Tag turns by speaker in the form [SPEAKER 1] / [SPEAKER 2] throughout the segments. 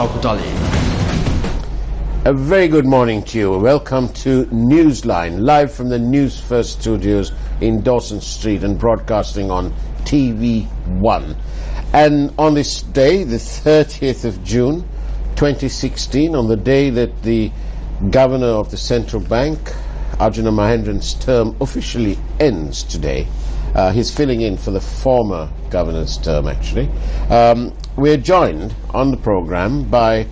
[SPEAKER 1] A very good morning to you. Welcome to Newsline, live from the Newsfirst studios in Dawson Street and broadcasting on TV1. And on this day, the 30th of June 2016, on the day that the Governor of the Central Bank, Arjuna Mahendran's term officially ends today. He's filling in for the former governor's term, actually. We're joined on the program by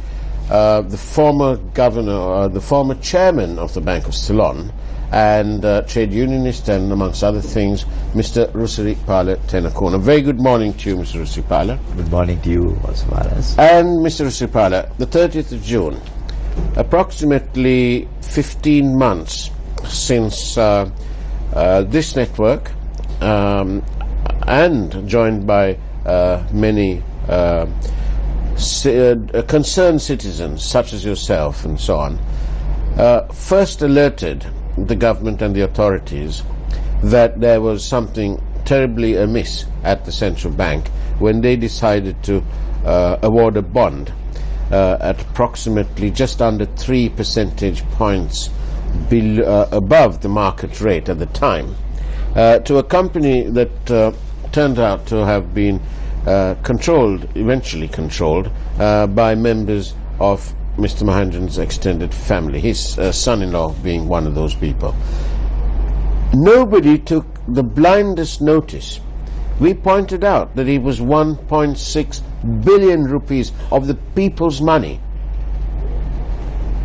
[SPEAKER 1] the former governor, the former chairman of the Bank of Ceylon, and trade unionist, and amongst other things, Mr. Rusiripala Tenakon. A very good morning to you, Mr. Rusiripala.
[SPEAKER 2] Good morning to you, Vasu.
[SPEAKER 1] And Mr. Rusiripala, the 30th of June, approximately 15 months since this network, and joined by many concerned citizens such as yourself and so on, first alerted the government and the authorities that there was something terribly amiss at the central bank when they decided to award a bond at approximately just under 3 percentage points above the market rate at the time, to a company that turned out to have been eventually controlled by members of Mr. Mahendran's extended family, his son-in-law being one of those people. Nobody took the blindest notice. We pointed out that it was 1.6 billion rupees of the people's money.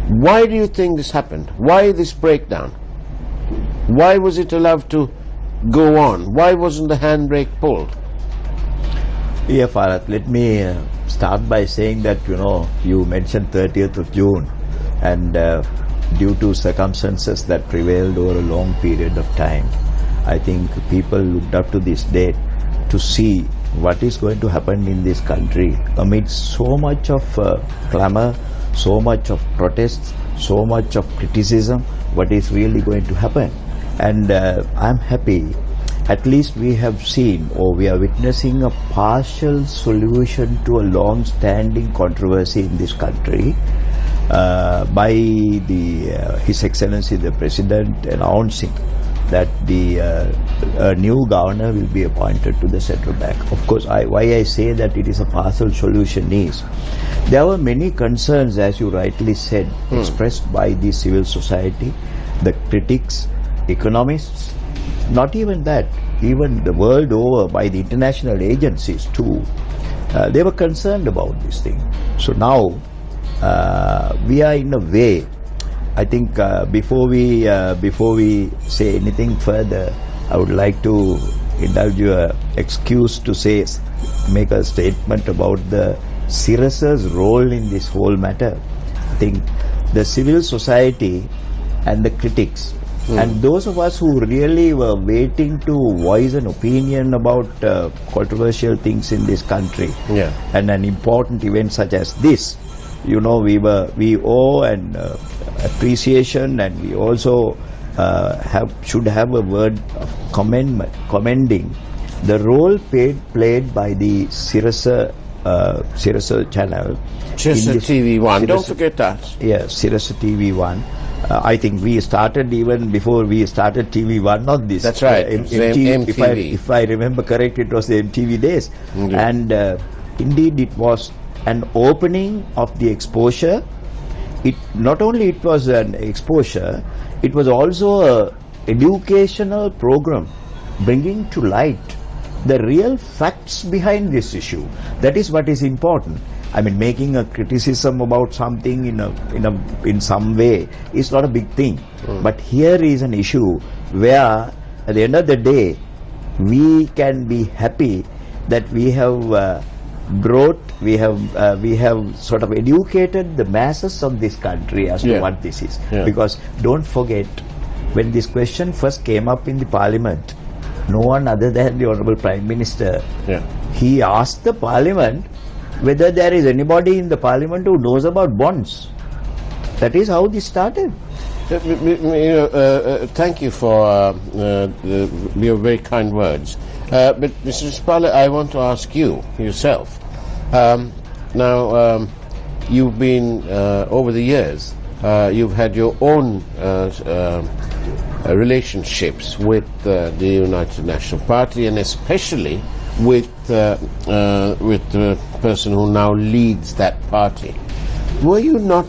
[SPEAKER 1] Why do you think this happened? Why this breakdown? Why was it allowed to go on? Why wasn't the handbrake pulled?
[SPEAKER 2] Yeah, Farhat, let me start by saying that, you mentioned 30th of June, and due to circumstances that prevailed over a long period of time, I think people looked up to this date to see what is going to happen in this country amid so much of clamor, so much of protests, so much of criticism, what is really going to happen. And I'm happy. At least we have seen, or we are witnessing, a partial solution to a long-standing controversy in this country by His Excellency the President announcing that a new governor will be appointed to the central bank. Of course, why I say that it is a partial solution is, there were many concerns, as you rightly said, expressed by the civil society, the critics, economists. Not even that, even the world over, by the international agencies too, they were concerned about this thing. So now we are in a way, I think before we say anything further, I would like to indulge your excuse to make a statement about the Sirasa's role in this whole matter. I think the civil society and the critics, and those of us who really were waiting to voice an opinion about controversial things in this country, and an important event such as this, we owe an appreciation, and we also should have a word of commending the role played by the Sirasa channel,
[SPEAKER 1] Sirasa TV1. Don't forget that.
[SPEAKER 2] Yeah, Sirasa TV1. I think we started even before we started TV1 on this.
[SPEAKER 1] That's right. MTV.
[SPEAKER 2] If I remember correct, it was the MTV days. Indeed. And indeed it was an opening of the exposure. Not only it was an exposure, it was also a educational program bringing to light the real facts behind this issue. That is what is important. I mean, making a criticism about something in some way is not a big thing. But here is an issue where, at the end of the day, we can be happy that we have we have sort of educated the masses of this country as to what this is. Because don't forget, when this question first came up in the Parliament, no one other than the Honorable Prime Minister, he asked the Parliament whether there is anybody in the Parliament who knows about bonds. That is how this started.
[SPEAKER 1] Thank you for your very kind words. But Mr. Spala, I want to ask you yourself. Now, you've been, over the years, you've had your own relationships with the United National Party, and especially with the person who now leads that party. Were you not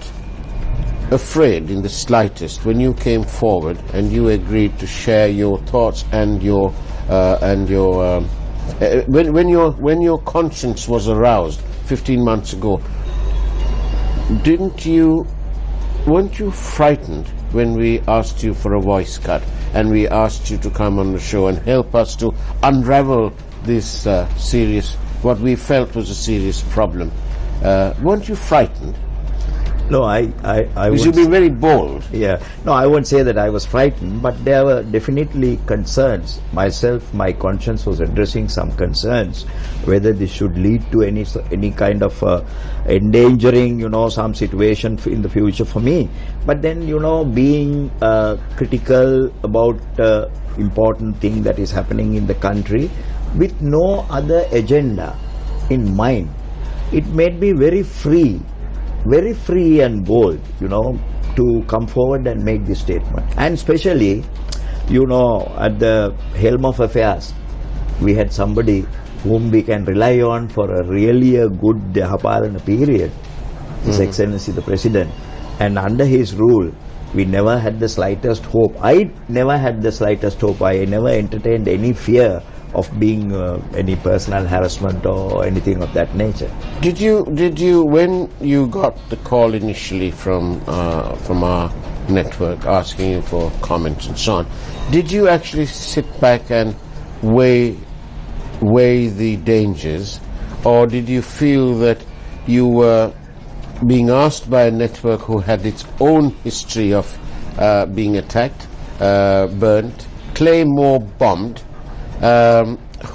[SPEAKER 1] afraid in the slightest when you came forward and you agreed to share your thoughts and when your conscience was aroused 15 months ago? Weren't you frightened when we asked you for a voice cut and we asked you to come on the show and help us to unravel this what we felt was a serious problem? Weren't you frightened?
[SPEAKER 2] No, I
[SPEAKER 1] because you've been very bold.
[SPEAKER 2] Yeah. No, I won't say that I was frightened, but there were definitely concerns. Myself, my conscience was addressing some concerns, whether this should lead to any kind of endangering, some situation in the future for me. But then, being critical about important thing that is happening in the country with no other agenda in mind, it made me very free and bold, to come forward and make this statement. And especially, at the helm of affairs, we had somebody whom we can rely on for a good Dehapalana period, His Excellency the President. And under his rule, we never had the slightest hope. I never had the slightest hope. I never entertained any fear of being any personal harassment or anything of that nature.
[SPEAKER 1] Did you when you got the call initially from our network asking you for comments and so on, did you actually sit back and weigh the dangers, or did you feel that you were being asked by a network who had its own history of being attacked, burnt, Claymore bombed,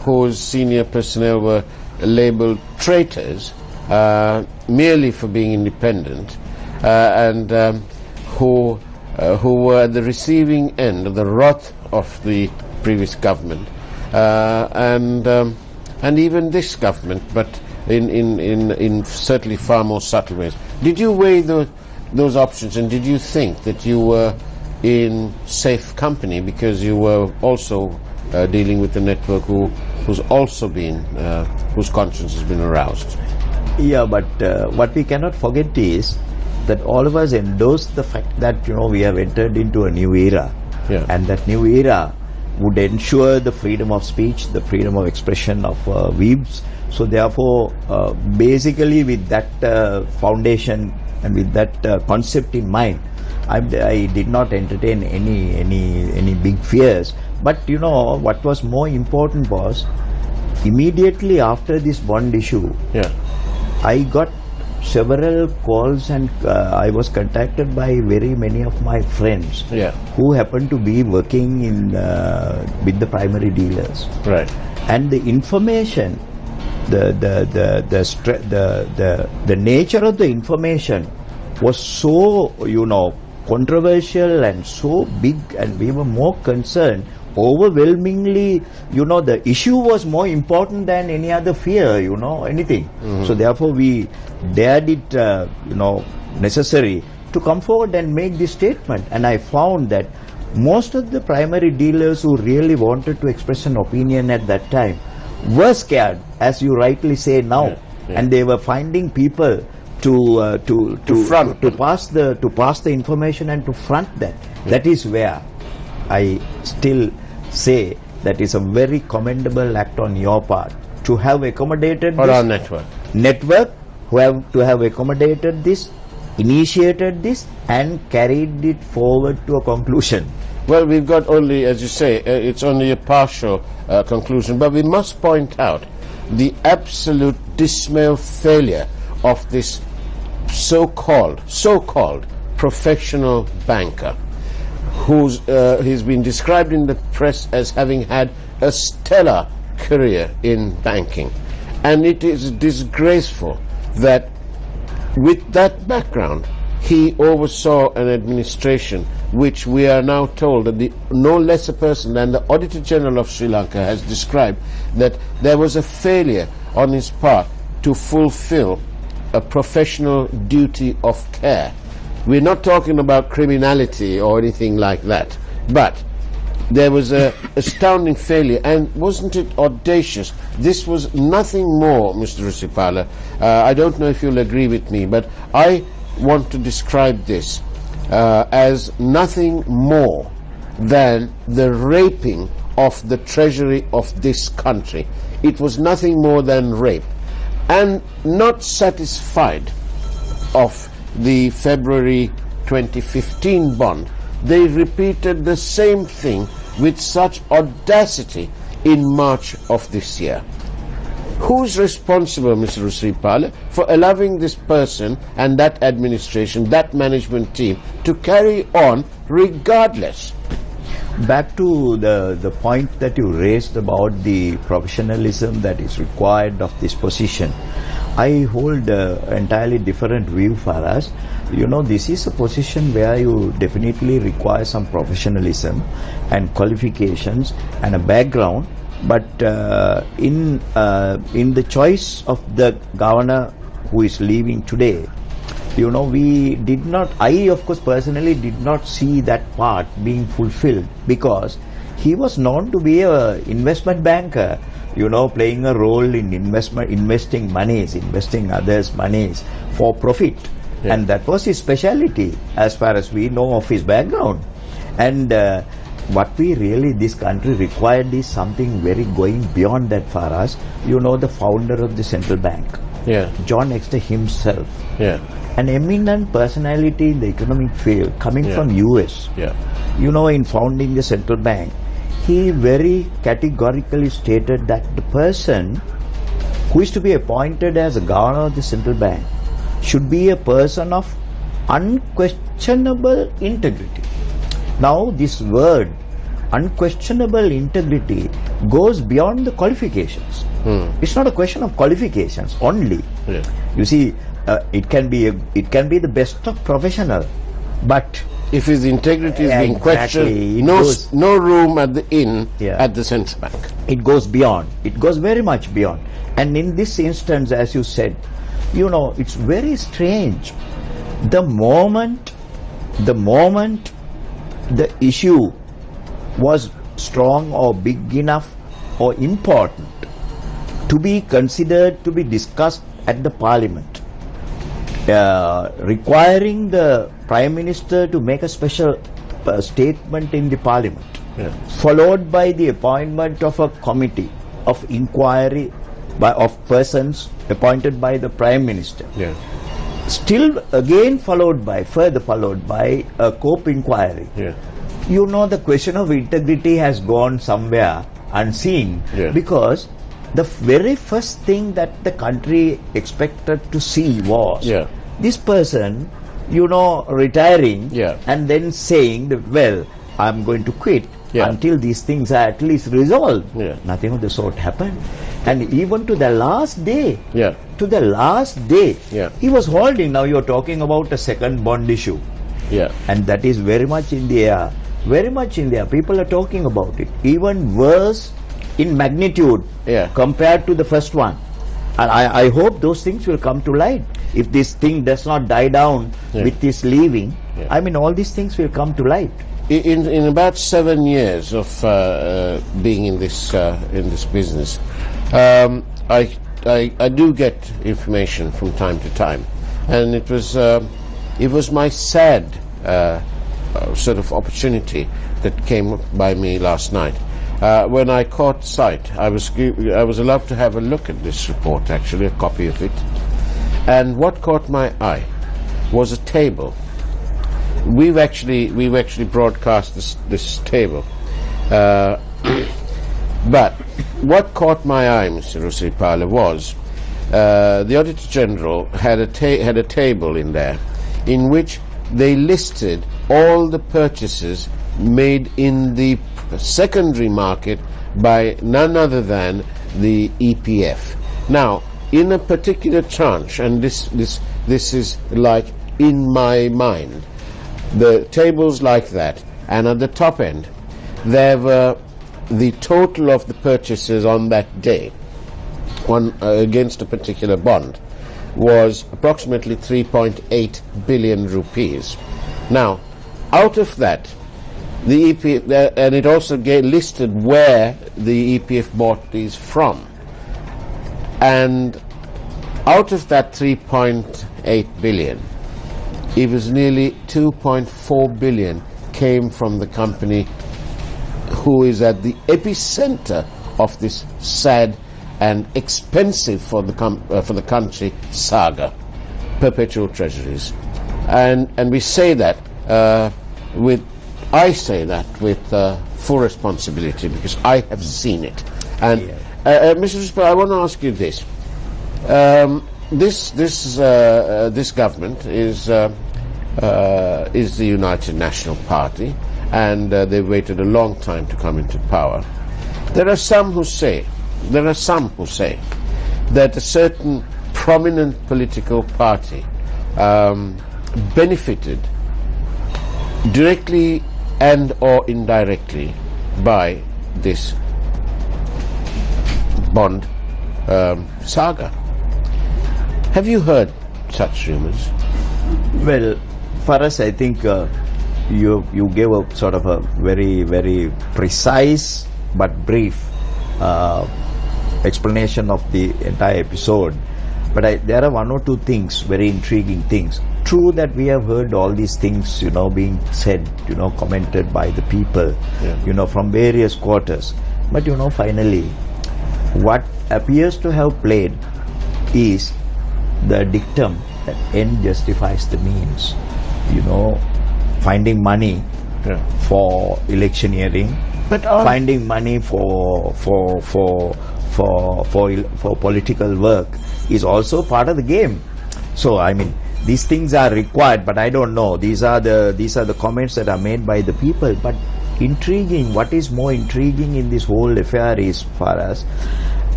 [SPEAKER 1] whose senior personnel were labelled traitors merely for being independent, and who were at the receiving end of the wrath of the previous government, and even this government, but in certainly far more subtle ways. Did you weigh those options, and did you think that you were in safe company because you were also dealing with the network who's also been whose conscience has been aroused?
[SPEAKER 2] Yeah, but what we cannot forget is that all of us endorse the fact that we have entered into a new era, and that new era would ensure the freedom of speech, the freedom of expression of views. So therefore, basically with that foundation and with that concept in mind, I did not entertain any big fears. But what was more important was, immediately after this bond issue, I got several calls, and I was contacted by very many of my friends who happened to be working with the primary dealers.
[SPEAKER 1] Right.
[SPEAKER 2] And the information, the nature of the information was so controversial and so big, and we were more concerned. Overwhelmingly, the issue was more important than any other fear, anything. So therefore we dared it, necessary to come forward and make this statement. And I found that most of the primary dealers who really wanted to express an opinion at that time were scared, as you rightly say now, and they were finding people to pass the information and to front that. That is where I still say that is a very commendable act on your part to have accommodated
[SPEAKER 1] or
[SPEAKER 2] this
[SPEAKER 1] our network
[SPEAKER 2] who have to have accommodated this, initiated this, and carried it forward to a conclusion.
[SPEAKER 1] Well, we've got only, as you say, it's only a partial conclusion, but we must point out the absolute dismal failure of this so-called professional banker, he's been described in the press as having had a stellar career in banking. And it is disgraceful that with that background he oversaw an administration which we are now told that no less a person than the Auditor General of Sri Lanka has described that there was a failure on his part to fulfill a professional duty of care. We're not talking about criminality or anything like that, but there was a astounding failure, and wasn't it audacious? This was nothing more, Mr. Rusipala. I don't know if you'll agree with me, but I want to describe this as nothing more than the raping of the treasury of this country. It was nothing more than rape. And not satisfied of the February 2015 bond, they repeated the same thing with such audacity in March of this year. Who's responsible, Mr. Rusipala, for allowing this person and that administration, that management team, to carry on regardless?
[SPEAKER 2] Back to the point that you raised about the professionalism that is required of this position, I hold an entirely different view for us. You know, this is a position where you definitely require some professionalism and qualifications and a background, but in the choice of the governor who is leaving today, you know, we did not, I of course personally did not see that part being fulfilled, because he was known to be an investment banker, you know, playing a role in investing monies, investing others' monies for profit. Yeah. And that was his speciality as far as we know of his background. And what we really, this country required is something very going beyond that for us. You know, the founder of the central bank, yeah, John Exter himself, yeah, an eminent personality in the economic field, coming from US, you know, in founding the central bank, he very categorically stated that the person who is to be appointed as a governor of the central bank should be a person of unquestionable integrity. Now, this word, unquestionable integrity, goes beyond the qualifications. It's not a question of qualifications only. Yeah. You see, it can be the best of professional, but
[SPEAKER 1] if his integrity is being questioned, no room at the inn at the central bank.
[SPEAKER 2] It goes beyond. It goes very much beyond. And in this instance, as you said, you know, it's very strange. The moment the issue was strong or big enough or important to be considered, to be discussed at the parliament, requiring the Prime Minister to make a special statement in the parliament, followed by the appointment of a committee of inquiry of persons appointed by the Prime Minister, still again further followed by a COPE inquiry. You know, the question of integrity has gone somewhere unseen, because the very first thing that the country expected to see was this person, you know, retiring and then saying that, well, I'm going to quit until these things are at least resolved. Nothing of the sort happened. And even to the last day, he was holding. Now you're talking about a second bond issue. And that is very much in the air. Very much in the air. People are talking about it. Even worse in magnitude compared to the first one. And I hope those things will come to light. If this thing does not die down with his leaving, I mean, all these things will come to light.
[SPEAKER 1] In about 7 years of being in this business, I do get information from time to time, and it was my sad sort of opportunity that came by me last night. When I caught sight, I was allowed to have a look at this report, actually, a copy of it, and what caught my eye was a table. We've actually broadcast this table, but what caught my eye, Mr. Rusipala, was the Auditor General had a table in there in which they listed all the purchases made in the secondary market by none other than the EPF. Now, in a particular tranche, and this is like in my mind, the tables like that, and at the top end there were the total of the purchases on that day against a particular bond. was approximately 3.8 billion rupees. Now, out of that, the EPF, and it also listed where the EPF bought these from. And out of that 3.8 billion, it was nearly 2.4 billion came from the company who is at the epicenter of this sad and expensive for the country saga, perpetual treasuries. And we say that I say that with full responsibility because I have seen it. And Mr. Rispa, I want to ask you this: this government is the United National Party, and they've waited a long time to come into power. There are some who say that a certain prominent political party benefited directly and or indirectly by this bond saga. Have you heard such rumors?
[SPEAKER 2] Well, for us, I think you gave a sort of a very, very precise but brief explanation of the entire episode. But there are one or two things, very intriguing things. True that we have heard all these things, being said, commented by the people, from various quarters. But, finally, what appears to have played is the dictum that end justifies the means. Finding money for electioneering, but finding money for political work is also part of the game. So I mean, these things are required, but I don't know. These are the comments that are made by the people. But intriguing, what is more intriguing in this whole affair is, for us,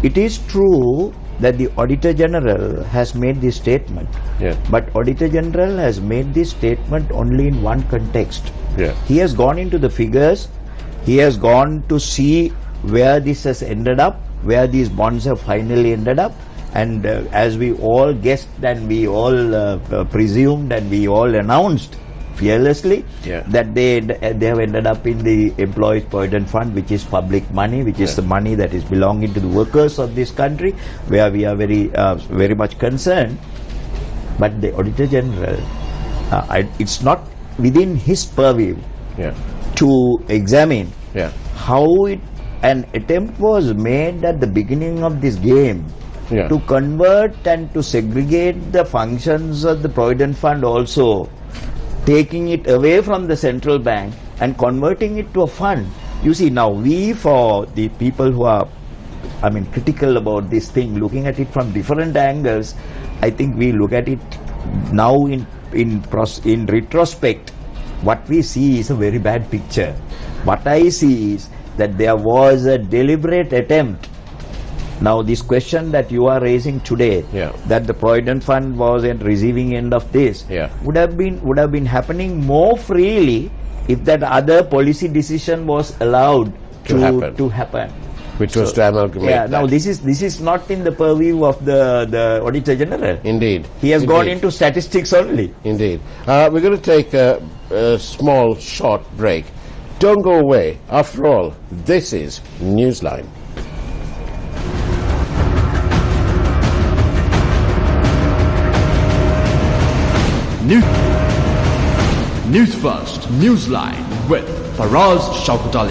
[SPEAKER 2] it is true that the Auditor General has made this statement. But Auditor General has made this statement only in one context. He has gone into the figures. He has gone to see where this has ended up, where these bonds have finally ended up. And as we all guessed and we all presumed and we all announced fearlessly that they have ended up in the Employees Provident Fund, which is public money, which is the money that is belonging to the workers of this country, where we are very much concerned. But the Auditor General, it's not within his purview to examine how an attempt was made at the beginning of this game to convert and to segregate the functions of the Provident Fund, also taking it away from the central bank and converting it to a fund. You see, now we, for the people who are critical about this thing, looking at it from different angles, I think we look at it now in retrospect. What we see is a very bad picture. What I see is that there was a deliberate attempt. Now, this question that you are raising today, that the Provident Fund was at receiving end of this, would have been happening more freely if that other policy decision was allowed to happen.
[SPEAKER 1] Which was to amalgamate.
[SPEAKER 2] Now this is not in the purview of the Auditor General.
[SPEAKER 1] Indeed.
[SPEAKER 2] He has gone into statistics only.
[SPEAKER 1] Indeed. We're going to take a small, short break. Don't go away. After all, this is Newsline.
[SPEAKER 3] Newsfirst, Newsline with Faraz Shaukat.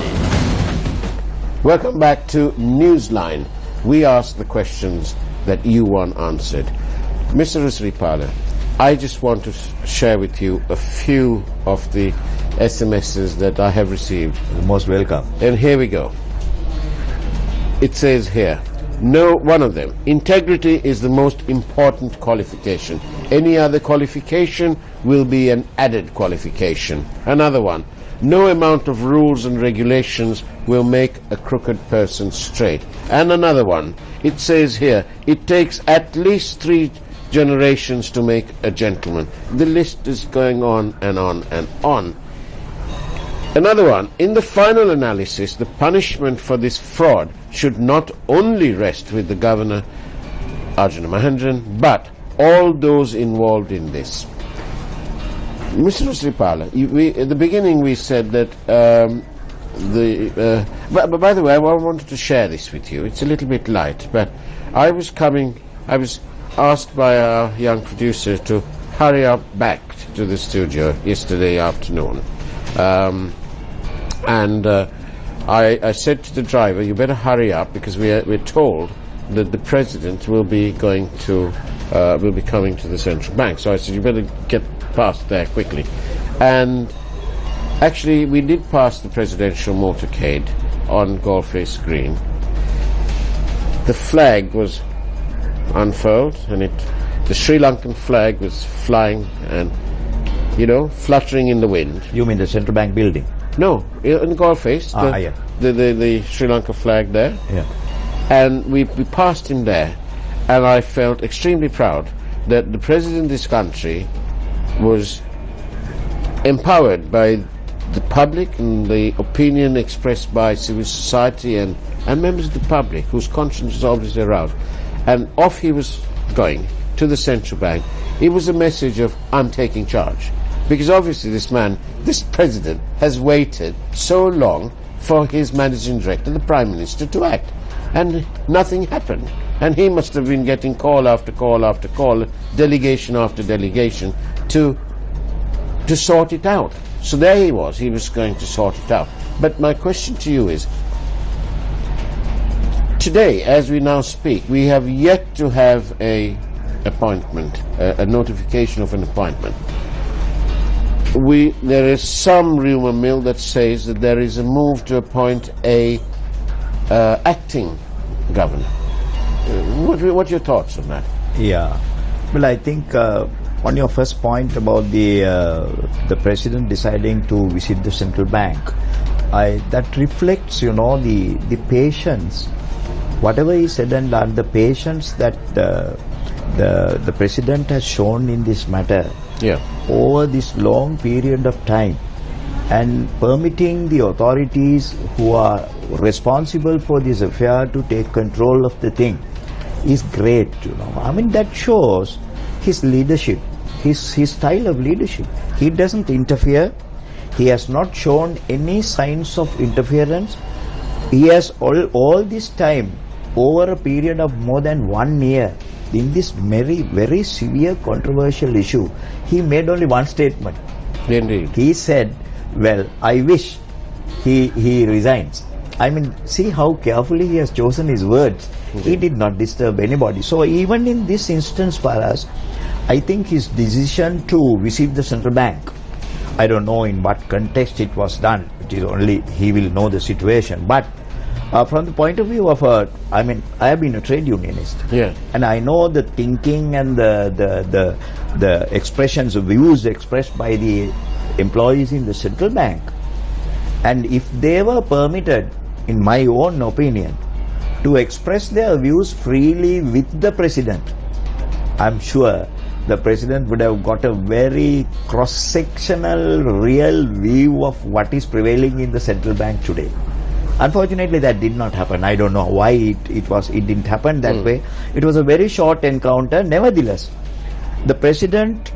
[SPEAKER 1] Welcome back to Newsline. We ask the questions that you want answered. Mr. Risripala, I just want to share with you a few of the SMSs that I have received.
[SPEAKER 2] You're most welcome.
[SPEAKER 1] And here we go. It says here, no, one of them, integrity is the most important qualification. Any other qualification will be an added qualification. Another one, no amount of rules and regulations will make a crooked person straight. And another one, it says here, it takes at least 3 generations to make a gentleman. The list is going on and on and on. Another one, in the final analysis, the punishment for this fraud should not only rest with the Governor, Arjuna Mahendran, but all those involved in this. Mr. Rusripala, at the beginning we said that but by the way, I wanted to share this with you. It's a little bit light, but I was asked by our young producer to hurry up back to the studio yesterday afternoon. I said to the driver, you better hurry up, because we're told that the president will be coming to the central bank. So I said, you better get past there quickly. And actually, we did pass the presidential motorcade on Goldface Green. The flag was unfurled, and the Sri Lankan flag was flying and, fluttering in the wind.
[SPEAKER 2] You mean the central bank building?
[SPEAKER 1] No, in Goldface, the Sri Lanka flag there.
[SPEAKER 2] Yeah.
[SPEAKER 1] And we passed him there, and I felt extremely proud that the president of this country was empowered by the public and the opinion expressed by civil society and members of the public whose conscience is obviously aroused. And off he was going to the central bank. It was a message of, I'm taking charge. Because obviously this president has waited so long for his managing director, the prime minister, to act. And nothing happened. And he must have been getting call after call after call, delegation after delegation, to sort it out. So there he was going to sort it out. But my question to you is, today, as we now speak, we have yet to have a notification of an appointment. There is some rumor mill that says that there is a move to appoint a acting governor. What are your thoughts on that?
[SPEAKER 2] Yeah, well, I think on your first point about the president deciding to visit the central bank, that reflects, the patience, whatever is said and done, the patience that the president has shown in this matter.
[SPEAKER 1] Yeah.
[SPEAKER 2] Over this long period of time, and permitting the authorities who are responsible for this affair to take control of the thing is great. I mean, that shows his leadership, his style of leadership. He doesn't interfere. He has not shown any signs of interference. He has all this time, over a period of more than 1 year, in this very, very severe controversial issue, he made only one statement.
[SPEAKER 1] Indeed.
[SPEAKER 2] He said, well, I wish he resigns. I mean, see how carefully he has chosen his words. Okay. He did not disturb anybody. So even in this instance for us, I think his decision to visit the central bank, I don't know in what context it was done. It is only he will know the situation. But from the point of view of I have been a trade unionist,
[SPEAKER 1] yeah,
[SPEAKER 2] and I know the thinking and the expressions, views expressed by the employees in the central bank. And if they were permitted, in my own opinion, to express their views freely with the president, I'm sure the president would have got a very cross-sectional, real view of what is prevailing in the central bank today. Unfortunately, that did not happen. I don't know why it didn't happen that way. It was a very short encounter. Nevertheless, the president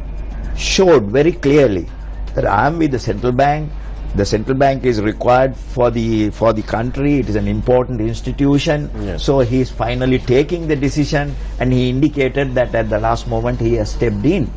[SPEAKER 2] showed very clearly that I am with the central bank. The central bank is required for the country. It is an important institution.
[SPEAKER 1] Yes.
[SPEAKER 2] So he is finally taking the decision, and he indicated that at the last moment he has stepped in.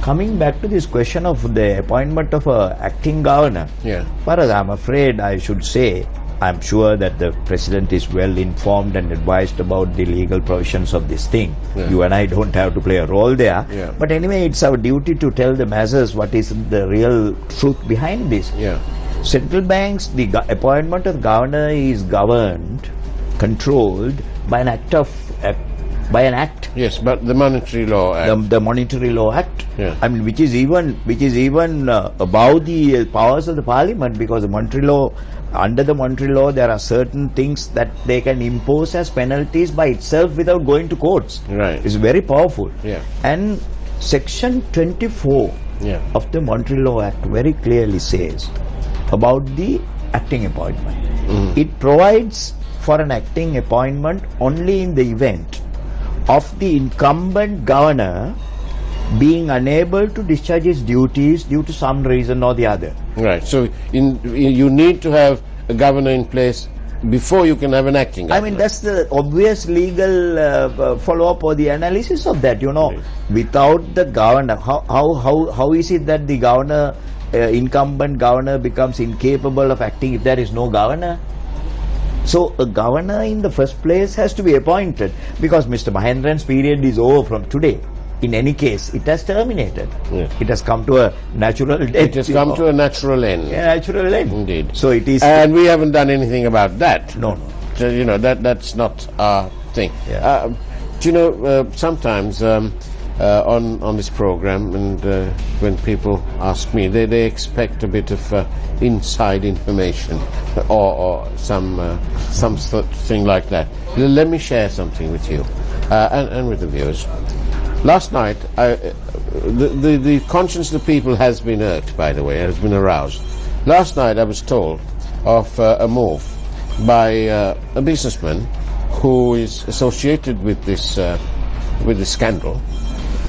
[SPEAKER 2] Coming back to this question of the appointment of an acting governor,
[SPEAKER 1] yeah,
[SPEAKER 2] far as I'm afraid, I should say, I'm sure that the president is well informed and advised about the legal provisions of this thing. Yeah. You and I don't have to play a role there.
[SPEAKER 1] Yeah.
[SPEAKER 2] But anyway, it's our duty to tell the masses what is the real truth behind this.
[SPEAKER 1] Yeah.
[SPEAKER 2] Central banks, the appointment of governor is governed, controlled by an act.
[SPEAKER 1] Yes, but the Monetary Law Act.
[SPEAKER 2] The Monetary Law Act.
[SPEAKER 1] Yeah.
[SPEAKER 2] I mean, which is even above the powers of the Parliament, because the Monetary Law, under the Monetary Law, there are certain things that they can impose as penalties by itself without going to courts.
[SPEAKER 1] Right.
[SPEAKER 2] It's very powerful.
[SPEAKER 1] Yeah.
[SPEAKER 2] And Section 24 of the Monetary Law Act very clearly says about the acting appointment. It provides for an acting appointment only in the event of the incumbent governor being unable to discharge his duties due to some reason or the other.
[SPEAKER 1] Right. So you need to have a governor in place before you can have an acting governor.
[SPEAKER 2] I mean, that's the obvious legal follow-up or the analysis of that. Without the governor, how is it that the governor, incumbent governor, becomes incapable of acting if there is no governor? So a governor in the first place has to be appointed, because Mr. Mahendran's period is over from today. In any case, it has terminated.
[SPEAKER 1] Yeah.
[SPEAKER 2] It has come to a natural death.
[SPEAKER 1] It has come to a natural end.
[SPEAKER 2] A natural end.
[SPEAKER 1] Indeed.
[SPEAKER 2] So it is.
[SPEAKER 1] And we haven't done anything about that.
[SPEAKER 2] No.
[SPEAKER 1] So, that's not our thing.
[SPEAKER 2] Yeah.
[SPEAKER 1] Sometimes on this program, and when people ask me, they expect a bit of inside information or some sort of thing like that. Let me share something with you and with the viewers. Last night, the conscience of the people has been irked, by the way, has been aroused. Last night I was told of a move by a businessman who is associated with this scandal,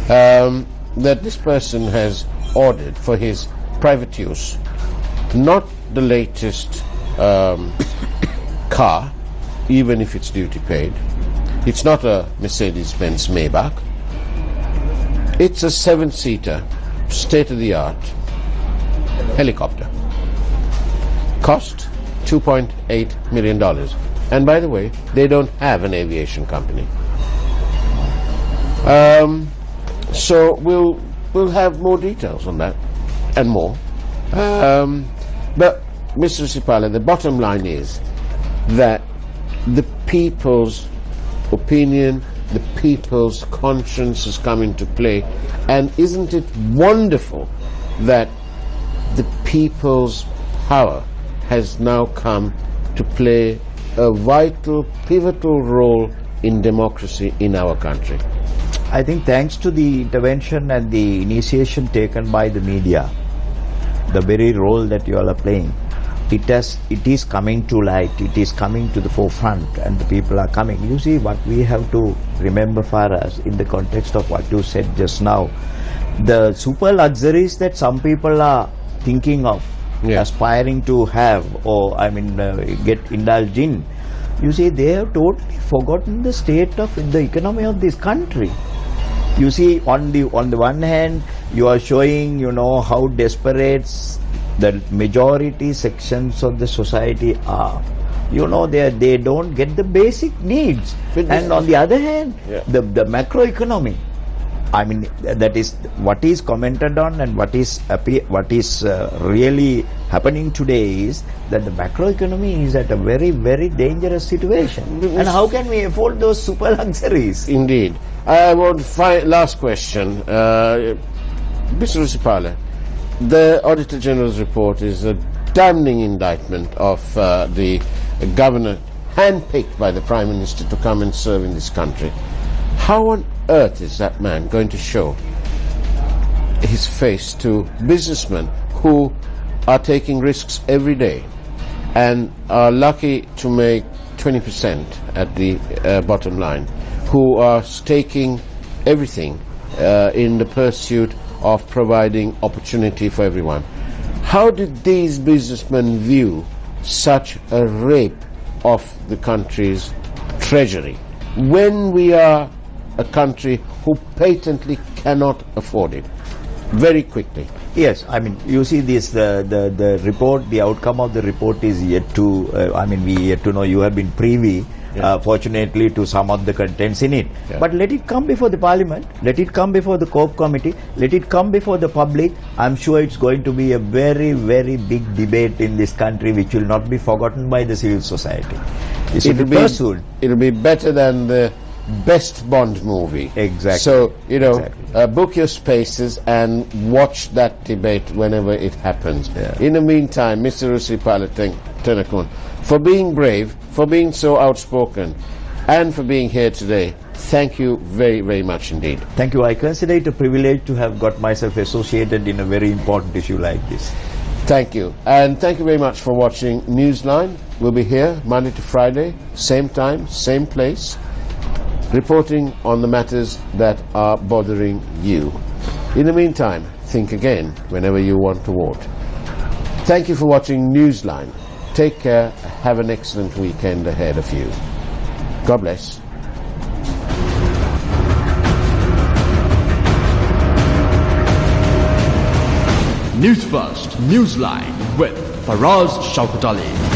[SPEAKER 1] that this person has ordered for his private use not the latest car, even if it's duty paid. It's not a Mercedes-Benz Maybach. It's a 7-seater, state-of-the-art helicopter. Cost $2.8 million. And by the way, they don't have an aviation company. So we'll have more details on that and more. But Mr. Sipala, the bottom line is that the people's opinion, the people's conscience has come into play, and isn't it wonderful that the people's power has now come to play a vital, pivotal role in democracy in our country?
[SPEAKER 2] I think thanks to the intervention and the initiation taken by the media, the very role that you all are playing, it is coming to light, it is coming to the forefront, and the people are coming. You see, what we have to remember for us in the context of what you said just now, the super luxuries that some people are thinking of, aspiring to have, or get indulged in, you see, they have totally forgotten the state of the economy of this country. You see, on the one hand, you are showing, how desperate the majority sections of the society are. They don't get the basic needs. And on the other hand, the macroeconomy, that is what is commented on, and what is really happening today is that the macroeconomy is at a very, very dangerous situation. And how can we afford those super luxuries?
[SPEAKER 1] Indeed. I want last question. Mr. Rusipala, the Auditor General's report is a damning indictment of the governor handpicked by the Prime Minister to come and serve in this country. How on earth is that man going to show his face to businessmen who are taking risks every day and are lucky to make 20% at the bottom line, who are staking everything in the pursuit of providing opportunity for everyone? How did these businessmen view such a rape of the country's treasury when we are a country who patently cannot afford it? Very quickly.
[SPEAKER 2] Yes, you see this, the report, the outcome of the report is yet to, we yet to know. You have been privy, fortunately, to some of the contents in it. But let it come before the Parliament, let it come before the COP committee, let it come before the public. I'm sure it's going to be a very, very big debate in this country, which will not be forgotten by the civil society. It'll be pursued. It'll
[SPEAKER 1] be better than the best Bond movie.
[SPEAKER 2] Exactly.
[SPEAKER 1] So, book your spaces and watch that debate whenever it happens. In the meantime, Mr. Rusipala Tenakun, for being brave, for being so outspoken, and for being here today, thank you very, very much indeed.
[SPEAKER 2] Thank you. I consider it a privilege to have got myself associated in a very important issue like this.
[SPEAKER 1] Thank you. And thank you very much for watching Newsline. We'll be here Monday to Friday, same time, same place. reporting on the matters that are bothering you. In the meantime, think again whenever you want to vote. Thank you for watching Newsline. Take care. Have an excellent weekend ahead of you. God bless.
[SPEAKER 3] Newsfirst Newsline with Faraz Shaukat Ali.